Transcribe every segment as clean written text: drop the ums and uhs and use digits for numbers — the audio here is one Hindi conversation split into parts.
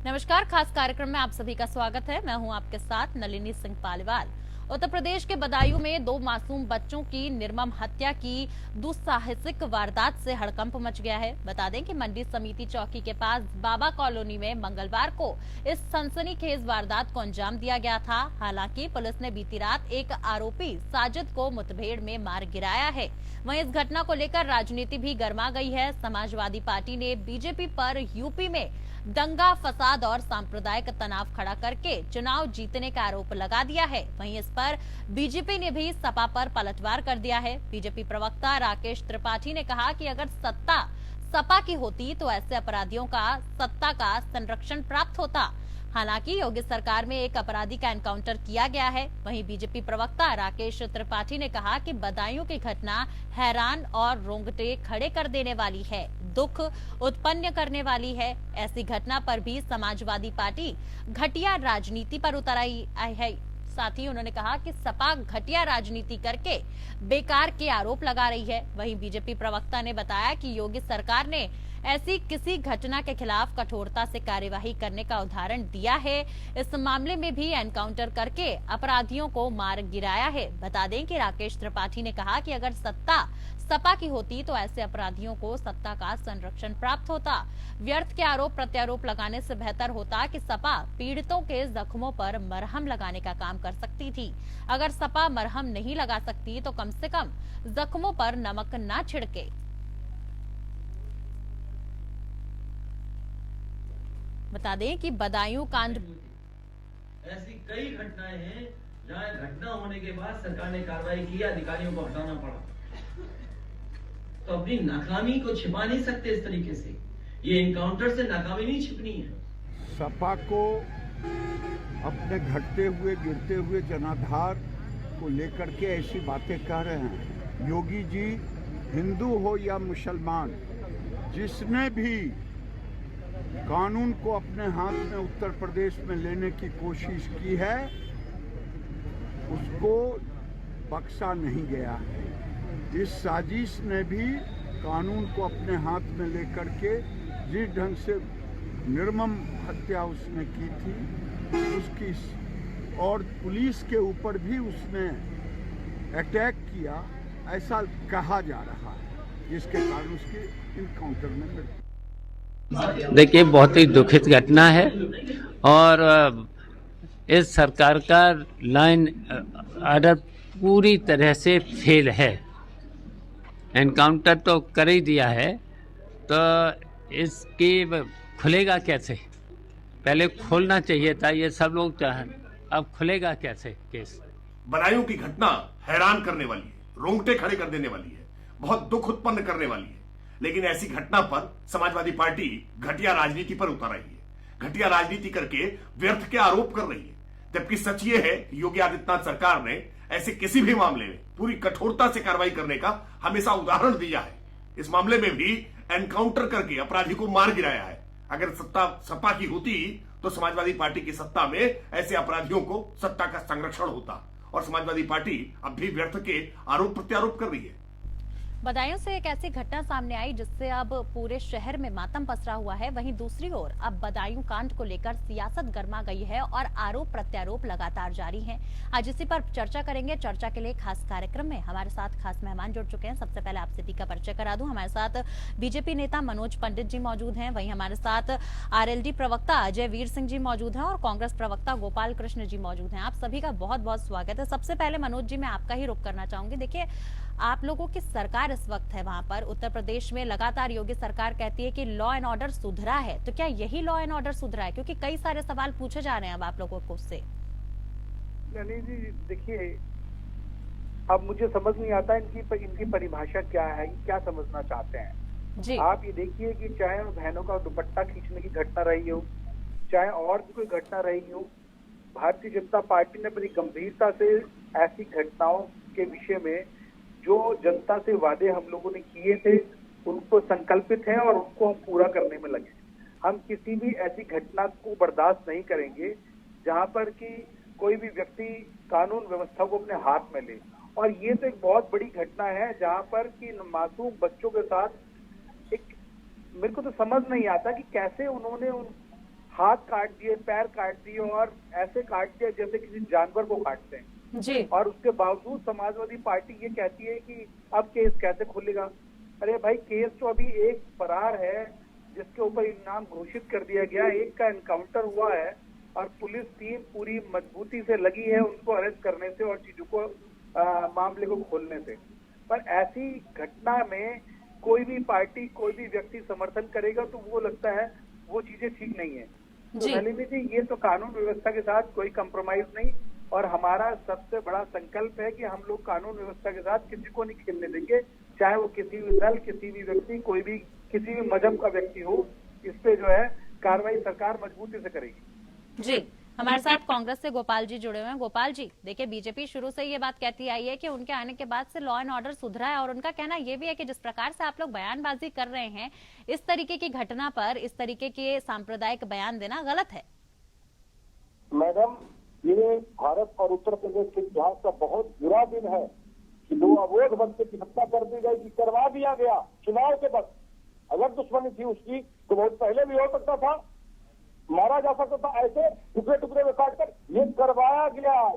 नमस्कार, खास कार्यक्रम में आप सभी का स्वागत है। मैं हूं आपके साथ नलिनी सिंह पालीवाल। उत्तर प्रदेश के बदायूं में 2 मासूम बच्चों की निर्मम हत्या की दुस्साहसिक वारदात से हड़कंप मच गया है। बता दें कि मंडी समिति चौकी के पास बाबा कॉलोनी में मंगलवार को इस सनसनीखेज वारदात को अंजाम दिया गया था। हालांकि पुलिस ने बीती रात एक आरोपी साजिद को मुठभेड़ में मार गिराया है। वहीं इस घटना को लेकर राजनीति भी गर्मा गई है। समाजवादी पार्टी ने बीजेपी पर यूपी में दंगा फसाद और सांप्रदायिक तनाव खड़ा करके चुनाव जीतने का आरोप लगा दिया है। वहीं इस पर बीजेपी ने भी सपा पर पलटवार कर दिया है। बीजेपी प्रवक्ता राकेश त्रिपाठी ने कहा कि अगर सत्ता सपा की होती तो ऐसे अपराधियों का सत्ता का संरक्षण प्राप्त होता। हालांकि योगी सरकार में एक अपराधी का एनकाउंटर किया गया है। वहीं बीजेपी प्रवक्ता राकेश त्रिपाठी ने कहा कि बदायूं की घटना हैरान और रोंगटे खड़े कर देने वाली है, दुख उत्पन्न करने वाली है। ऐसी घटना पर भी समाजवादी पार्टी घटिया राजनीति पर उतर आई है। साथ ही उन्होंने कहा कि सपा घटिया राजनीति करके बेकार के आरोप लगा रही है। वहीं बीजेपी प्रवक्ता ने बताया कि योगी सरकार ने ऐसी किसी घटना के खिलाफ कठोरता से कार्यवाही करने का उदाहरण दिया है। इस मामले में भी एनकाउंटर करके अपराधियों को मार गिराया है। बता दें कि राकेश त्रिपाठी ने कहा कि अगर सत्ता सपा की होती तो ऐसे अपराधियों को सत्ता का संरक्षण प्राप्त होता। व्यर्थ के आरोप प्रत्यारोप लगाने से बेहतर होता कि सपा पीड़ितों के जख्मों पर मरहम लगाने का काम कर सकती थी। अगर सपा मरहम नहीं लगा सकती तो कम से कम जख्मों पर नमक ना छिड़के। बता दें कि बदायूं कांड ऐसी कई घटनाएं हैं जहां घटना होने के बाद सरकार ने कार्रवाई की, अधिकारियों को हटाना पड़ा। तो अपनी नाकामी को छिपा नहीं सकते इस तरीके से। ये एनकाउंटर से नाकामी नहीं छिपनी है। सपा को अपने घटते हुए गिरते हुए जनाधार को लेकर के ऐसी बातें कह रहे हैं। योगी जी हिंदू हो या मुसलमान, जिसने भी कानून को अपने हाथ में उत्तर प्रदेश में लेने की कोशिश की है उसको बख्शा नहीं गया है। इस साजिश ने भी कानून को अपने हाथ में लेकर के जिस ढंग से निर्मम हत्या उसने की थी उसकी, और पुलिस के ऊपर भी उसने अटैक किया, ऐसा कहा जा रहा है, जिसके कारण उसकी इनकाउंटर में मृत्यु। देखिए, बहुत ही दुखित घटना है और इस सरकार का लाइन ऑर्डर पूरी तरह से फेल है। एनकाउंटर तो कर ही दिया है तो इसकी खुलेगा कैसे? पहले खोलना चाहिए था, ये सब लोग चाहें, अब खुलेगा कैसे केस? बदायूं की घटना हैरान करने वाली है, रोंगटे खड़े कर देने वाली है, बहुत दुख उत्पन्न करने वाली है। लेकिन ऐसी घटना पर समाजवादी पार्टी घटिया राजनीति पर उतर रही है, घटिया राजनीति करके व्यर्थ के आरोप कर रही है। जबकि सच ये है कि योगी आदित्यनाथ सरकार ने ऐसे किसी भी मामले में पूरी कठोरता से कार्रवाई करने का हमेशा उदाहरण दिया है। इस मामले में भी एनकाउंटर करके अपराधी को मार गिराया है। अगर सत्ता सपा की होती तो समाजवादी पार्टी की सत्ता में ऐसे अपराधियों को सत्ता का संरक्षण होता, और समाजवादी पार्टी अब भी व्यर्थ के आरोप प्रत्यारोप कर रही है। बदायूं से एक ऐसी घटना सामने आई जिससे अब पूरे शहर में मातम पसरा हुआ है। वहीं दूसरी ओर अब बदायूं कांड को लेकर सियासत गर्मा गई है और आरोप प्रत्यारोप लगातार जारी हैं। आज इसी पर चर्चा करेंगे। चर्चा के लिए खास कार्यक्रम में हमारे साथ खास मेहमान जुड़ चुके हैं। सबसे पहले आप सभी का परिचय करा दूं। हमारे साथ बीजेपी नेता मनोज पंडित जी मौजूद हैं। वहीं हमारे साथ आरएलडी प्रवक्ता अजय वीर सिंह जी मौजूद हैं और कांग्रेस प्रवक्ता गोपाल कृष्ण जी मौजूद हैं। आप सभी का बहुत बहुत स्वागत है। सबसे पहले मनोज जी, मैं आपका ही रुख करना चाहूंगी। देखिए, आप लोगों की सरकार इस वक्त है वहां पर उत्तर प्रदेश में, लगातार योगी सरकार कहती है कि लॉ एंड ऑर्डर सुधरा है, तो क्या यही लॉ एंड ऑर्डर सुधरा है? क्योंकि कई सारे सवाल पूछे जा रहे हैं अब आप लोगों को उससे। नहीं जी, देखिए, अब मुझे समझ नहीं आता इनकी परिभाषा क्या है, क्या समझना चाहते हैं जी। आप ये देखिए कि चाहे बहनों का दुपट्टा खींचने की घटना रही हो, चाहे और भी कोई घटना रही हो, भारतीय जनता पार्टी ने बड़ी गंभीरता से ऐसी घटनाओं के विषय में जो जनता से वादे हम लोगों ने किए थे उनको संकल्पित हैं और उनको हम पूरा करने में लगे। हम किसी भी ऐसी घटना को बर्दाश्त नहीं करेंगे जहां पर कि कोई भी व्यक्ति कानून व्यवस्था को अपने हाथ में ले। और ये तो एक बहुत बड़ी घटना है जहां पर कि मासूम बच्चों के साथ एक, मेरे को तो समझ नहीं आता कि कैसे उन्होंने उन हाथ काट दिए, पैर काट दिए और ऐसे काट दिया जैसे किसी जानवर को काटते हैं। जी। और उसके बावजूद समाजवादी पार्टी ये कहती है कि अब केस कैसे खुलेगा। अरे भाई, केस तो अभी एक फरार है जिसके ऊपर इनाम घोषित कर दिया गया, एक का एनकाउंटर हुआ है और पुलिस टीम पूरी मजबूती से लगी है उनको अरेस्ट करने से और चीजों को मामले को खोलने से। पर ऐसी घटना में कोई भी पार्टी, कोई भी व्यक्ति समर्थन करेगा तो वो लगता है वो चीजें ठीक नहीं है। तो नलिनी जी, ये तो कानून व्यवस्था के साथ कोई कंप्रोमाइज नहीं, और हमारा सबसे बड़ा संकल्प है कि हम लोग कानून व्यवस्था के साथ किसी को नहीं खेलने देंगे, चाहे वो किसी भी दल, किसी भी व्यक्ति, कोई भी किसी भी मजहब का व्यक्ति हो। इस पे जो है कार्रवाई सरकार मजबूती से करेगी। जी, हमारे साथ कांग्रेस से गोपाल जी जुड़े हुए हैं। गोपाल जी, देखिए, बीजेपी शुरू से ये बात कहती आई है कि उनके आने के बाद से लॉ एंड ऑर्डर सुधरा है, और उनका कहना ये भी है कि जिस प्रकार से आप लोग बयानबाजी कर रहे हैं, इस तरीके की घटना पर इस तरीके के सांप्रदायिक बयान देना गलत है। मैडम, ये भारत और उत्तर प्रदेश के इतिहास का बहुत बुरा दिन है कि दो अवोध बच्चे की हत्या कर दी गई, कि करवा दिया गया चुनाव के वक्त। अगर दुश्मनी थी उसकी तो बहुत पहले भी हो सकता था, मारा जा सकता था ऐसे टुकड़े टुकड़े में काटकर। ये करवाया गया,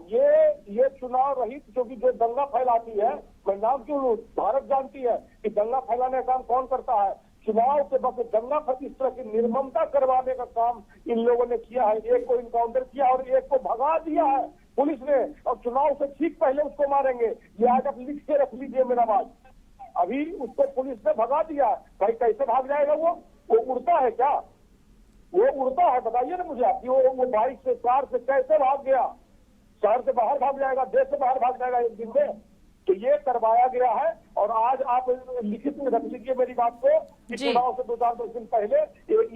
ये चुनाव रहित, क्योंकि जो दंगा फैलाती है, मैं नाम क्यों लूं, भारत जानती है कि दंगा फैलाने का काम कौन करता है। चुनाव के वक्त दंगा इस तरह की निर्ममता करवाने का काम इन लोगों ने किया है। एक को इनकाउंटर किया और एक को भगा दिया है पुलिस ने, और चुनाव से ठीक पहले उसको मारेंगे। ये आज आप लिख के रख लीजिए मेरा बात। अभी उसको पुलिस ने भगा दिया, भाई कैसे भाग जाएगा वो उड़ता है क्या? वो उड़ता है, बताइए ना मुझे आप, वो बाइक से, कार से कैसे भाग गया? शहर से बाहर भाग जाएगा, देश से बाहर भाग जाएगा एक दिन में। तो ये करवाया गया है, और आज आप लिखित में रख लीजिए मेरी बात को कि चुनाव से 2-4 दिन पहले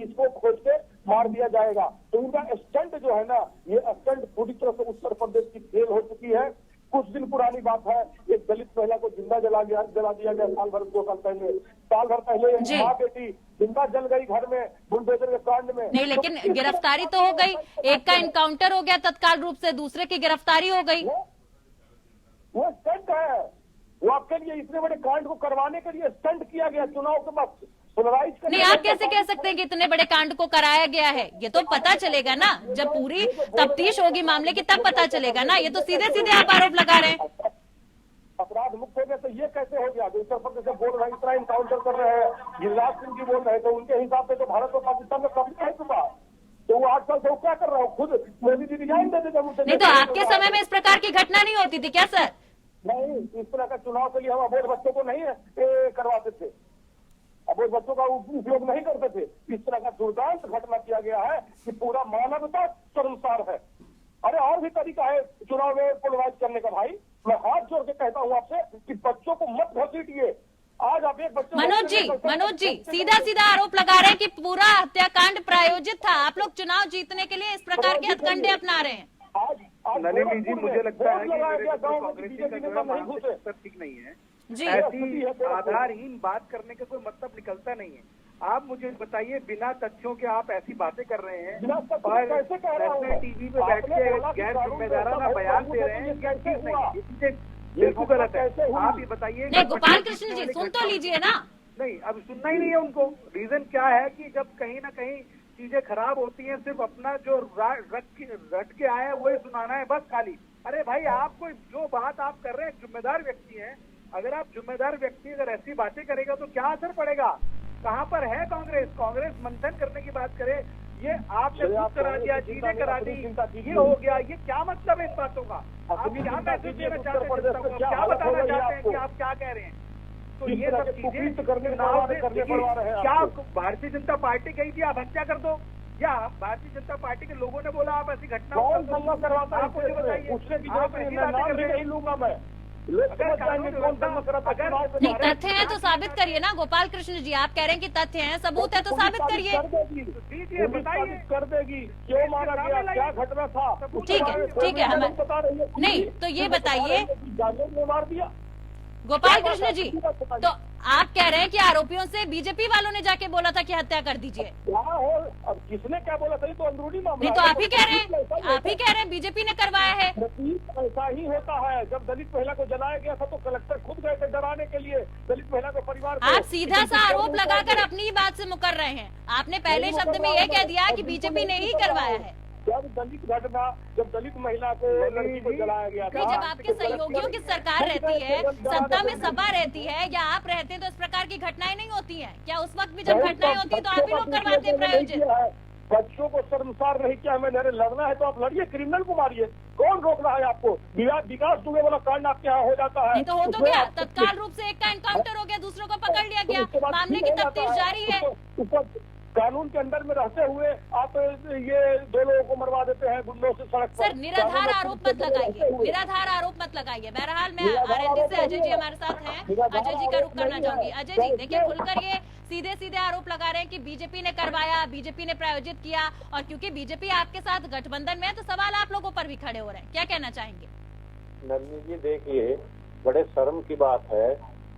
इसको खोज के मार दिया जाएगा। तो उनका स्टंट जो है ना, ये स्टंट पूरी तरह से उत्तर प्रदेश की फेल हो चुकी है। कुछ दिन पुरानी बात है, एक दलित महिला को जिंदा जला दिया गया साल भर 2 साल पहले। साल भर पहले माँ बेटी जिंदा जल गई घर में बुलडोजर के कांड में। नहीं, लेकिन गिरफ्तारी तो हो गई, एक का इनकाउंटर हो गया तत्काल रूप से, दूसरे की गिरफ्तारी हो गई। वो स्टंट है, वो आपके लिए इतने बड़े कांड को करवाने के लिए स्टंट किया गया चुनाव के वक्त। नहीं, आप कैसे कह सकते हैं कि इतने बड़े कांड को कराया गया है? ये तो पता चलेगा ना, जब पूरी तफ्तीश होगी मामले की तब पता चलेगा ना। ये तो सीधे सीधे आप आरोप लगा रहे हैं। अपराध मुक्त हो गया तो ये कैसे हो गया? उत्तर प्रदेश से बोल रहे हैं, इतना इनकाउंटर कर रहे हैं, गिरिराज सिंह जी बोल रहे हैं, तो उनके हिसाब से तो भारत और पाकिस्तान में कब्जा है चुका। तो वो 8 साल से वो क्या कर रहा है? खुद मोदी जी रिजाइन दे देते। नहीं तो आपके समय में इस प्रकार की घटना नहीं होती थी क्या सर? नहीं, इस तरह का चुनाव के लिए हम अबोध बच्चों को नहीं करवाते थे, अबोध बच्चों का उपयोग नहीं करते थे। इस तरह का दुर्दांत घटना किया गया है कि पूरा मानवता शर्मसार है। अरे और भी तरीका है चुनाव में पोलराइज करने का। भाई, मैं हाथ जोड़ के कहता हूँ आपसे कि बच्चों को मत घसीटिए। आज आप एक बच्चे मनोज जी सीधा सीधा आरोप लगा रहे हैं कि पूरा हत्याकांड प्रायोजित था। आप लोग चुनाव जीतने के लिए इस प्रकार के हथकंडे अपना रहे हैं। नलिनी जी, मुझे लगता है कि ठीक नहीं है। ऐसी आधारहीन बात करने का कोई मतलब निकलता नहीं है। आप मुझे बताइए, बिना तथ्यों के आप ऐसी बातें कर रहे हैं और टीवी पे बैठ के गैर जिम्मेदाराना बयान दे रहे हैं, ये चीज नहीं, ये चीजें बिल्कुल गलत है। आप ये बताइए। नहीं, गोपाल कृष्ण जी सुन तो लीजिए ना। नहीं, अब सुनना ही नहीं है उनको। रीजन क्या है कि जब कहीं ना कहीं चीजें खराब होती हैं, सिर्फ अपना जो रट के आए वही सुनाना है बस खाली। अरे भाई, आपको जो बात आप कर रहे हैं, जिम्मेदार व्यक्ति हैं, अगर आप जिम्मेदार व्यक्ति अगर ऐसी बातें करेगा तो क्या असर पड़ेगा? कहाँ पर है कांग्रेस? कांग्रेस मंथन करने की बात करे, ये आपने खुद करा दिया, चीजें करा दी, ये हो गया, ये क्या मतलब है इन बातों का? आप क्या मैसेज देना चाहते हैं, क्या बताना चाहते हैं कि आप क्या कह रहे हैं? तो ये सब चीजें क्या भारतीय जनता पार्टी गई थी आप हत्या कर दो, या भारतीय जनता पार्टी के लोगों ने बोला आप ऐसी घटना करवाता? आप मुझे बताइए। लूंगा मैं नहीं, तथ्य है तो साबित करिए ना गोपाल कृष्ण जी। आप कह रहे हैं कि तथ्य है, सबूत है तो साबित करिए। बताइए, कर देगी क्यों मारा गया, क्या घटना था? ठीक है हमें नहीं, तो ये बताइए मार दिया गोपाल कृष्ण जी, तो आप कह रहे हैं कि आरोपियों से बीजेपी वालों ने जाके बोला था कि हत्या कर दीजिए। क्या हो, अब किसने क्या बोला था? तो अंदरूनी मामला। नहीं तो आप ही कह रहे हैं बीजेपी ने करवाया है। ऐसा ही होता है। जब दलित महिला को जलाया गया था तो कलेक्टर खुद गए थे डराने के लिए। दलित महिला को परिवार आप सीधा सा आरोप लगाकर अपनी ही बात से मुकर रहे हैं। आपने पहले शब्द में ये कह दिया कि बीजेपी ने ही करवाया है। जब दलित घटना, जब दलित महिला को, लड़की को जलाया गया था, जब आपके सहयोगियों की सरकार रहती है, सत्ता में सपा रहती है या आप रहते हैं, तो इस प्रकार की घटनाएं नहीं होती हैं क्या? उस वक्त भी जब घटनाएं होती है तो आप ही लोग करवाते हैं प्रायोजित। बच्चों को शर्मसार नहीं किया, हमें लड़ना है तो आप लड़िए, क्रिमिनल को मारिए, कौन रोक रहा है आपको? विकास दुबे वाला कांड आपके यहाँ हो जाता है नहीं तो हो तो गया, तत्काल रूप से एक का एनकाउंटर हो गया, दूसरों को पकड़ लिया गया, मामले की तफ्तीश जारी है। कानून के अंदर में रहते हुए आप ये 2 लोगों को मरवा देते हैं गुंडों से सड़क पर। सर निराधार आरोप मत लगाइए, निराधार आरोप मत लगाइए। बहरहाल मैं आरएलडी से अजय जी हमारे साथ हैं, अजय जी का रुख करना चाहूंगी। अजय जी देखिए, खुलकर ये सीधे सीधे आरोप लगा रहे हैं कि बीजेपी ने करवाया, बीजेपी ने प्रायोजित किया, और क्योंकि बीजेपी आपके साथ गठबंधन में है तो सवाल आप लोगों पर भी खड़े हो रहे हैं। क्या कहना चाहेंगे? नलिनी जी देखिए, बड़े शर्म की बात है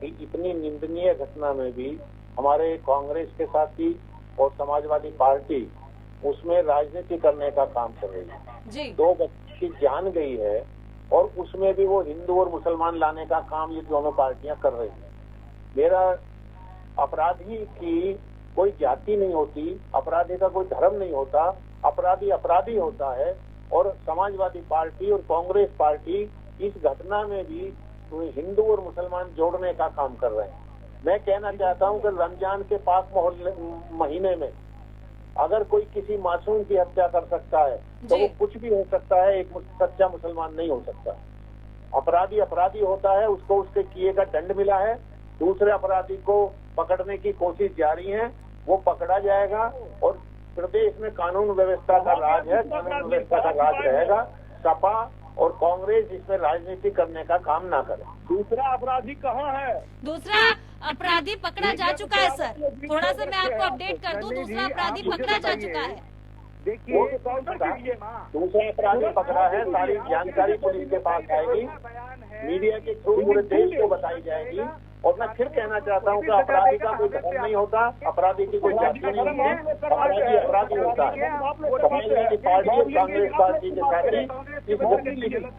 कि इतनी निंदनीय घटना में भी हमारे कांग्रेस के साथी और समाजवादी पार्टी उसमें राजनीति करने का काम कर रही है जी। 2 बच्चों की जान गई है और उसमें भी वो हिंदू और मुसलमान लाने का काम ये दोनों पार्टियां कर रही हैं। मेरा अपराधी की कोई जाति नहीं होती, अपराधी का कोई धर्म नहीं होता, अपराधी अपराधी होता है। और समाजवादी पार्टी और कांग्रेस पार्टी इस घटना में भी हिंदू और मुसलमान जोड़ने का काम कर रहे हैं। मैं कहना चाहता हूं कि रमजान के पाक महीने में अगर कोई किसी मासूम की हत्या कर सकता है तो वो कुछ भी हो सकता है, एक सच्चा मुसलमान नहीं हो सकता। अपराधी अपराधी होता है, उसको उसके किए का दंड मिला है, दूसरे अपराधी को पकड़ने की कोशिश जारी है, वो पकड़ा जाएगा और प्रदेश में कानून व्यवस्था का राज है, कानून व्यवस्था का राज रहेगा। सपा और कांग्रेस इसमें राजनीति करने का काम ना करे। दूसरा अपराधी कहाँ है? दूसरा अपराधी पकड़ा जा चुका है सर, थोड़ा सा मैं आपको अपडेट कर दूं, दूसरा अपराधी पकड़ा जा चुका है। देखिए, दूसरा अपराधी पकड़ा है, सारी जानकारी पुलिस के पास आएगी, मीडिया के थ्रू पूरे देश को बताई जाएगी। और मैं फिर कहना चाहता हूँ कि अपराधी का कोई धर्म नहीं होता, अपराधी की कोई जाति नहीं होती, अपराधी अपराधी होता है। समाजवादी पार्टी और कांग्रेस पार्टी के साथ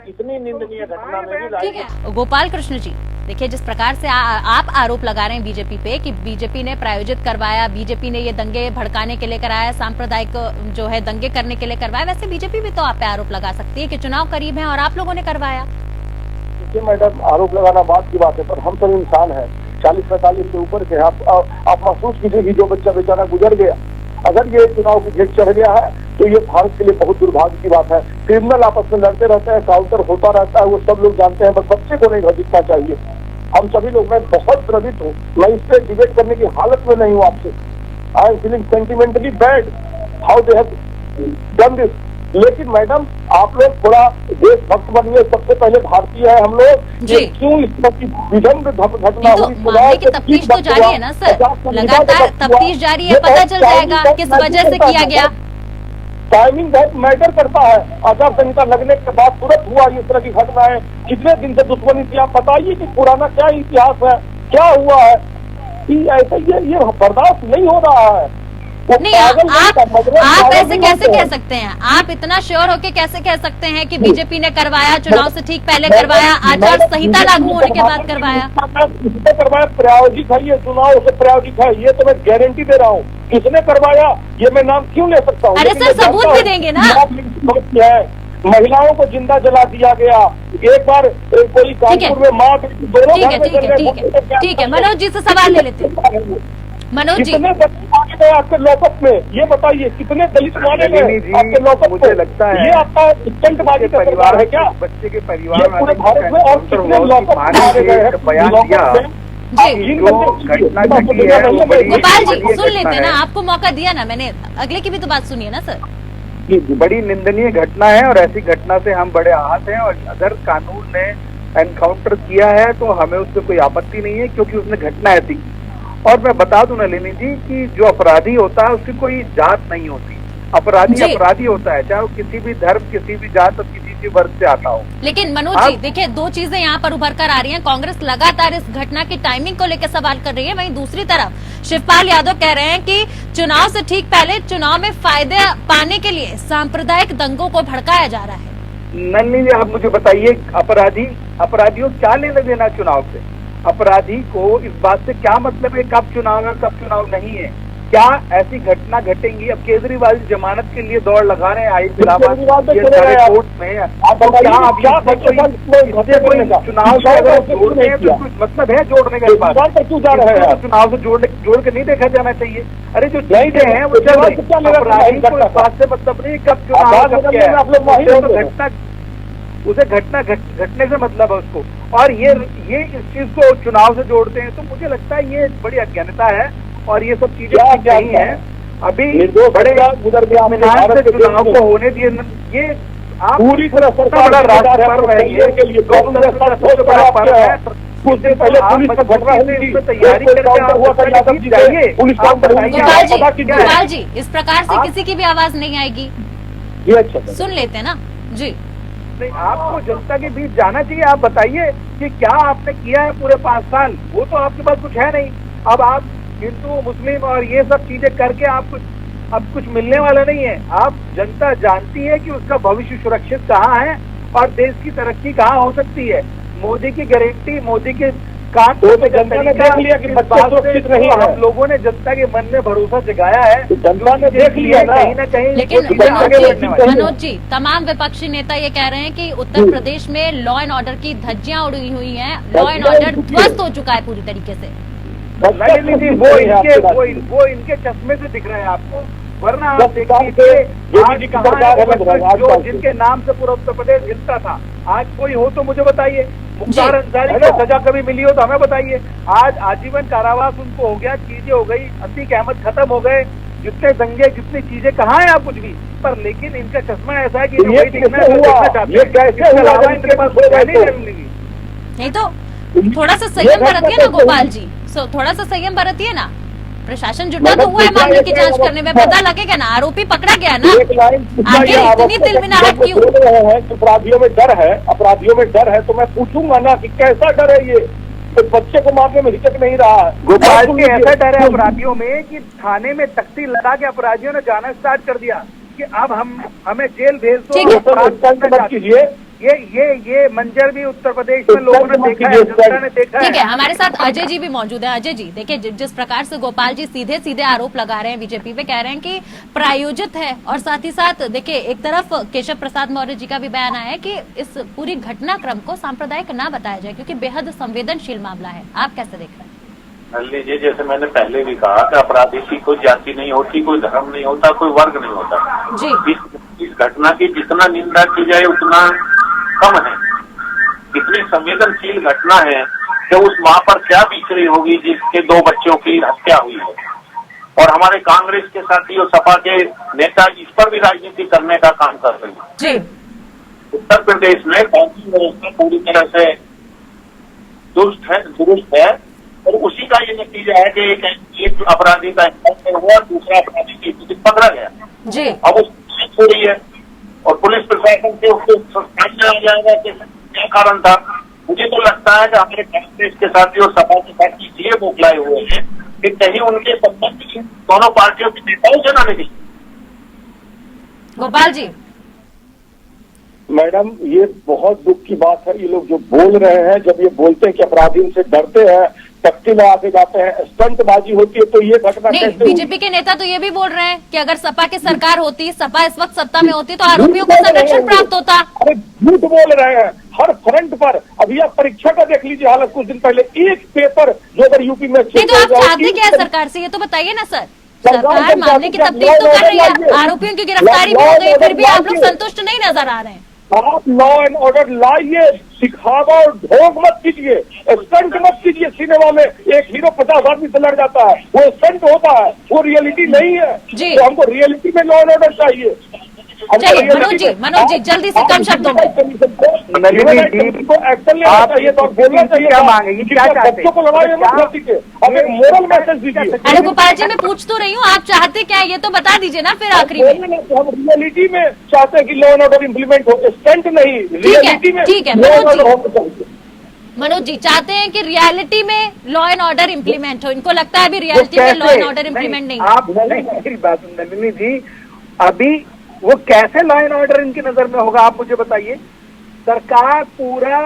इतनी निंदनीय घटना में भी ठीक है। गोपाल कृष्ण जी देखिए, जिस प्रकार से आप आरोप लगा रहे हैं बीजेपी पे कि बीजेपी ने प्रायोजित करवाया, बीजेपी ने ये दंगे भड़काने के लिए कराया, सांप्रदायिक जो है दंगे करने के लिए करवाया, वैसे बीजेपी भी तो आप पे आरोप लगा सकती है कि चुनाव करीब है और आप लोगों ने करवाया। मैडम, आरोप लगाना बात की बात है, पर हम सब इंसान हैं, 40-45 से ऊपर के। आप महसूस कीजिए कि जो बच्चा बेचारा गुजर गया, अगर ये चुनाव की घेट चढ़ गया है तो ये भारत के लिए बहुत दुर्भाग्य की बात है। क्रिमिनल आपस में लड़ते रहते हैं, काउंटर होता रहता है, वो सब लोग जानते हैं, बस बच्चे को नहीं घसीटना चाहिए। हम सभी लोग, मैं बहुत प्रेरित हूँ, मैं इस पे डिबेट करने की हालत में नहीं हूँ आपसे। I am feeling sentimentally bad how they have done this. लेकिन मैडम, आप लोग थोड़ा देशभक्त बनिए, सबसे पहले भारतीय है हम लोग, क्यों इस तरह की विडम्ब घटना हुई? मामले की तफ्तीश तो जारी है ना सर, लगातार तफ्तीश जारी है, पता चल जाएगा किस वजह से किया गया। टाइमिंग बहुत मैटर करता है। आचार संहिता लगने के बाद तुरंत हुआ इस तरह की घटना है। कितने दिन से दुश्मनी थी, आप बताइए कि पुराना क्या इतिहास है, क्या हुआ है कि ऐसा ये बर्दाश्त नहीं हो रहा है। नहीं, आप ऐसे कैसे कह सकते हैं? आप इतना श्योर होके कैसे कह सकते हैं कि बीजेपी ने करवाया, चुनाव से ठीक पहले करवाया, आचार संहिता लागू होने के बाद करवाया? किसने करवाया? प्रायोजिक है ये, चुनाव से प्रायोजिक है ये, तो मैं गारंटी दे रहा हूँ। किसने करवाया ये मैं नाम क्यों ले सकता हूँ? अरे सर, सबूत भी देंगे ना। महिलाओं को जिंदा जला दिया गया, एक बार कोई कानपुर में माँ दोनों। ठीक है, मनोज जी से सवाल ले लेते हैं। मनोज जी, कितने दलित मारे गए आपके लॉकअप में, ये बताइए, कितने दलित मारे गए आपके लॉकअप में? मुझे लगता है ये आपका स्टंटबाजी का परिवार है क्या? बच्चे के परिवार पूरे भारत में और कितने लॉकअप मारे गए हैं? गोपाल जी सुन लेते ना, आपको मौका दिया ना मैंने, अगले की भी तो बात सुनिए ना सर। बड़ी निंदनीय घटना है और ऐसी घटना से हम बड़े आहत हैं, और अगर कानून ने एनकाउंटर किया है तो हमें उससे कोई आपत्ति नहीं है, क्योंकि उसने घटना ऐसी की। और मैं बता दूं नलिनी जी कि जो अपराधी होता है उसकी कोई जात नहीं होती, अपराधी अपराधी होता है, चाहे वो किसी भी धर्म, किसी भी जात और किसी भी वर्ग से आता हो। लेकिन मनोज जी देखिए, 2 चीजें यहाँ पर उभर कर आ रही हैं। कांग्रेस लगातार इस घटना की टाइमिंग को लेकर सवाल कर रही है, वहीं दूसरी तरफ शिवपाल यादव कह रहे हैं कि चुनाव से ठीक पहले चुनाव में फायदे पाने के लिए सांप्रदायिक दंगों को भड़काया जा रहा है। नलिनी जी, आप मुझे बताइए, अपराधियों क्या लेना देना चुनाव से? अपराधी को इस बात से क्या मतलब है कब चुनाव है कब चुनाव नहीं है? क्या ऐसी घटना घटेंगी? अब केजरीवाल जमानत के लिए दौड़ लगा रहे हैं इलाहाबाद कोर्ट में, तो क्या अब चुनाव से अगर जोड़ते हैं तो कुछ मतलब है जोड़ने का? इस बात क्यों जा रहे हैं? चुनाव से जोड़ के नहीं देखा जाना चाहिए। अरे जो चीजें हैं वो अपराधी को इस बात से मतलब नहीं कब चुनाव घटना, उसे घटना घटने से मतलब है उसको, और ये इस चीज को चुनाव से जोड़ते हैं, तो मुझे लगता है ये बड़ी अज्ञानता है और ये सब चीजें ठीक नहीं है। अभी बड़े इत्मीनान से चुनाव को होने दिए, ये आप पूरी तरह सरकार बड़ा राष्ट्र पर्व है, ये सबसे बड़ा पर्व है। कुछ दिन पहले पुलिस तैयारी करके गोपाल जी इस प्रकार से किसी की भी आवाज नहीं आएगी, सुन लेते हैं ना जी। नहीं, आपको जनता के बीच जाना चाहिए। आप बताइए कि क्या आपने किया है पूरे 5 साल, वो तो आपके पास कुछ है नहीं। अब आप हिंदू मुस्लिम और ये सब चीजें करके आप अब कुछ मिलने वाला नहीं है। आप जनता जानती है कि उसका भविष्य सुरक्षित कहाँ है और देश की तरक्की कहाँ हो सकती है। मोदी की गारंटी, मोदी के काट जनता ने देख लिया कि बच्चे सुरक्षित नहीं है। हम लोगों ने जनता के मन में भरोसा जगाया है, जनता ने देख लिया कहीं न कहीं। लेकिन मनोज जी, तमाम विपक्षी नेता ये कह रहे हैं कि उत्तर प्रदेश में लॉ एंड ऑर्डर की धज्जियां उड़ी हुई हैं, लॉ एंड ऑर्डर ध्वस्त हो चुका है पूरी तरीके से। वो इनके चश्मे से दिख रहे हैं आपको, वरना आप देखिए जो जिनके नाम से पूरा उत्तर प्रदेश हिलता था, आज कोई हो तो मुझे बताइए। मुख्तार अंसारी को सजा कभी मिली हो तो हमें बताइए। आज आजीवन कारावास उनको हो गया, चीजें हो गई, अतीक अहमद खत्म हो गए, जितने दंगे जितनी चीजें कहाँ है आप कुछ भी पर, लेकिन इनका चश्मा ऐसा है कि नहीं तो थोड़ा सा संयम बरतिए ना गोपाल जी, थोड़ा सा संयम बरतिए ना। प्रशासन जुटा तो हुआ है मामले की जांच करने में, पता लगेगा ना, आरोपी पकड़ा गया ना, आगे इतनी तिलमिलाहट क्यों? अपराधियों में डर है, अपराधियों में डर है, तो मैं पूछूंगा ना कि कैसा डर है ये? तो बच्चे को मारने में हिचक नहीं रहा है। गोपाल जी ऐसा डर है अपराधियों में कि थाने में तख्ती लगा के अपराधियों ने जाना स्टार्ट कर दिया कि अब हमें जेल भेज दो। कीजिए ये मंजर भी उत्तर प्रदेश में लोगों ने देखा है, जनता ने देखा है। ठीक है, हमारे साथ अजय जी भी मौजूद है। अजय जी देखिए, जिस प्रकार से गोपाल जी सीधे सीधे आरोप लगा रहे हैं बीजेपी पे, कह रहे हैं कि प्रायोजित है, और साथ ही साथ देखिए एक तरफ केशव प्रसाद मौर्य जी का भी बयान आया है कि इस पूरी घटनाक्रम को सांप्रदायिक ना बताया जाए क्योंकि बेहद संवेदनशील मामला है। आप कैसे देख रहे हैं? लीजिए, जैसे मैंने पहले भी कहा कि अपराधी की कोई जाति नहीं होती, कोई धर्म नहीं होता, कोई वर्ग नहीं होता जी। इस घटना की जितना निंदा की जाए उतना कम है। इतनी संवेदनशील घटना है कि उस माँ पर क्या बीत रही होगी जिसके 2 बच्चों की हत्या हुई है, और हमारे कांग्रेस के साथी और सपा के नेता इस पर भी राजनीति करने का काम कर रहे हैं जी। उत्तर प्रदेश में कानून व्यवस्था पूरी तरह से दुरुस्त है और उसी का ये नतीजा है कि एक अपराधी का एनकाउंटर हुआ, दूसरा अपराधी की पकड़ा गया जी। अब उसकी छोड़ी है और पुलिस प्रशासन से उसको सामने आ जाएगा कि क्या कारण था। मुझे तो लगता है कि हमारे कांग्रेस के साथी और सपा के साथी इसलिए मोकलाए हुए हैं कि कहीं उनके संबंध दोनों पार्टियों के नेताओं से ना नहीं। गोपाल जी, मैडम ये बहुत दुख की बात है, ये लोग जो बोल रहे हैं, जब ये बोलते हैं कि अपराधी उनसे डरते हैं, तख्ती में आके जाते हैं, स्टंटबाजी होती है, तो ये घटना नहीं, बीजेपी के नेता तो ये भी बोल रहे हैं कि अगर सपा की सरकार होती, सपा इस वक्त सत्ता में होती तो आरोपियों को संरक्षण प्राप्त होता। अरे झूठ बोल रहे हैं हर फ्रंट पर। अभी आप परीक्षा का देख लीजिए हालत, कुछ दिन पहले एक पेपर जो अगर यूपी में नहीं, तो आप चाहते क्या है सरकार से, ये तो बताइए ना सर। सरकार मामले की तफ्तीश तो कर रही है, आरोपियों की गिरफ्तारी भी हो गई, फिर भी आप लोग संतुष्ट नहीं नजर आ रहे हैं। आप लॉ एंड ऑर्डर लाइए, सिखावा और ढोंग मत कीजिए, स्टंट मत कीजिए। सिनेमा में एक हीरो 50 आदमी से लड़ जाता है, वो स्टंट होता है, वो रियलिटी नहीं है। तो हमको रियलिटी में लॉ एंड ऑर्डर चाहिए। चलिए मनोज जी जल्दी से कम शब्दों में को एक्शन लेना चाहिए, तो बोलना चाहिए क्या मांगेगी, क्या बच्चों को लड़ाई मत कीजिए, अब एक मोरल मैसेज दीजिए। अरे गोपाल जी मैं पूछ तो रही हूँ, आप चाहते क्या है ये तो बता दीजिए ना फिर आखिरी में। हम रियलिटी में चाहते हैं कि लॉ एंड ऑर्डर इम्प्लीमेंट हो, स्टंट नहीं, रियलिटी में। ठीक है मनोज जी चाहते हैं कि रियलिटी में लॉ एंड ऑर्डर इम्प्लीमेंट हो, इनको लगता है अभी रियलिटी में लॉ एंड ऑर्डर इम्प्लीमेंट नहीं। आप मेरी बात नलिनी जी, अभी वो कैसे लॉ एंड ऑर्डर इनकी नजर में होगा आप मुझे बताइए। सरकार पूरा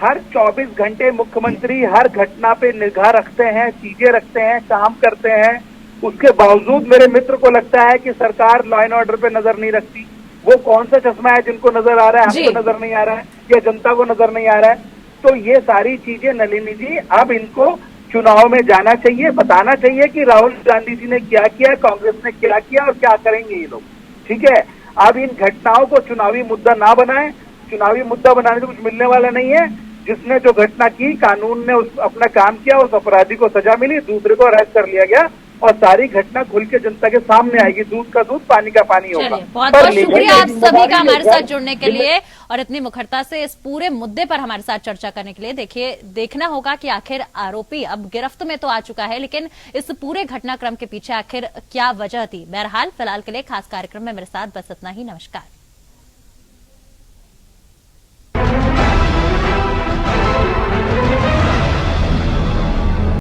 हर 24 घंटे मुख्यमंत्री हर घटना पे निगाह रखते हैं, चीजें रखते हैं, काम करते हैं। उसके बावजूद मेरे मित्र को लगता है कि सरकार लॉ एंड ऑर्डर पे नजर नहीं रखती। वो कौन सा चश्मा है जिनको नजर आ रहा है, हमको नजर नहीं आ रहा है, या जनता को नजर नहीं आ रहा है? तो ये सारी चीजें नलिनी जी, अब इनको चुनाव में जाना चाहिए, बताना चाहिए कि राहुल गांधी जी ने क्या किया, कांग्रेस ने क्या किया और क्या करेंगे ये लोग। ठीक है, अब इन घटनाओं को चुनावी मुद्दा ना बनाएं। चुनावी मुद्दा बनाने से कुछ मिलने वाला नहीं है। जिसने जो घटना की, कानून ने अपना काम किया, उस अपराधी को सजा मिली, दूसरे को अरेस्ट कर लिया गया और सारी घटना खुल के जनता के सामने आएगी। दूध का दूध, पानी का पानी होगा। बहुत बहुत शुक्रिया आप सभी का हमारे साथ जुड़ने के लिए और इतनी मुखरता से इस पूरे मुद्दे पर हमारे साथ चर्चा करने के लिए। देखिए, देखना होगा कि आखिर आरोपी अब गिरफ्त में तो आ चुका है, लेकिन इस पूरे घटनाक्रम के पीछे आखिर क्या वजह थी। बहरहाल फिलहाल के लिए खास कार्यक्रम में मेरे साथ बस इतना ही। नमस्कार।